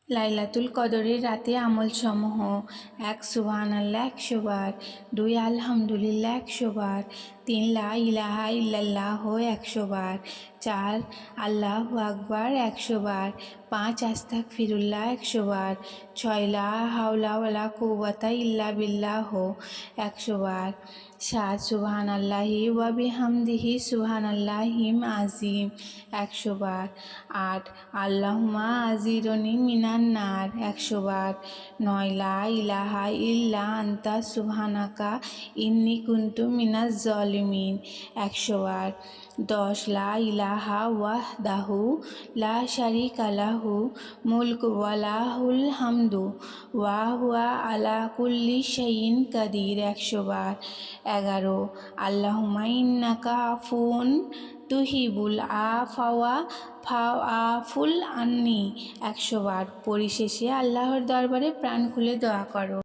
লাইলাতুল কদরের রাতে আমলসমূহ: ১ সুবহানাল্লাহ ১০০ বার, ২ আলহামদুলিল্লাহ ১০০ বার, ৩ লা ইলাহা ইল্লাল্লাহ ১০০ বার, ৪ আল্লাহু আকবার ১০০ বার, ৫ আস্তাগফিরুল্লাহ ১০০ বার, ৬ লা হাওলা ওয়ালা কুওয়াতা ইল্লা বিল্লাহ ১০০ বার, ৭ সুবহানাল্লাহি ওয়া বিহামদিহি সুবহানাল্লাহিল আযীম ১০০ বার, ৮ আল্লাহুম্মা আজিরনি মিনান নার ১০০ বার, ৯ লা ইলাহা ইল্লা আনতা সুবহানাকা ইন্নী কুনতু মিনাজ জালিমিন ১০০ বার, ১০ লা ইলাহা ওয়াহদাহু লা শারীকা লাহু মুলকু ওয়া লাহুল হামদু ওয়া হুয়া আলা কুল্লি শাইইন কাদির ১০০ বার, ১১ আল্লাহুম্মা ইন্নাকা আফুউন তুহিবুল আফওয়া ফাআফু আন্নী ১০০ বার। পরিশেষে আল্লাহর দরবারে প্রাণ খুলে দোয়া করো।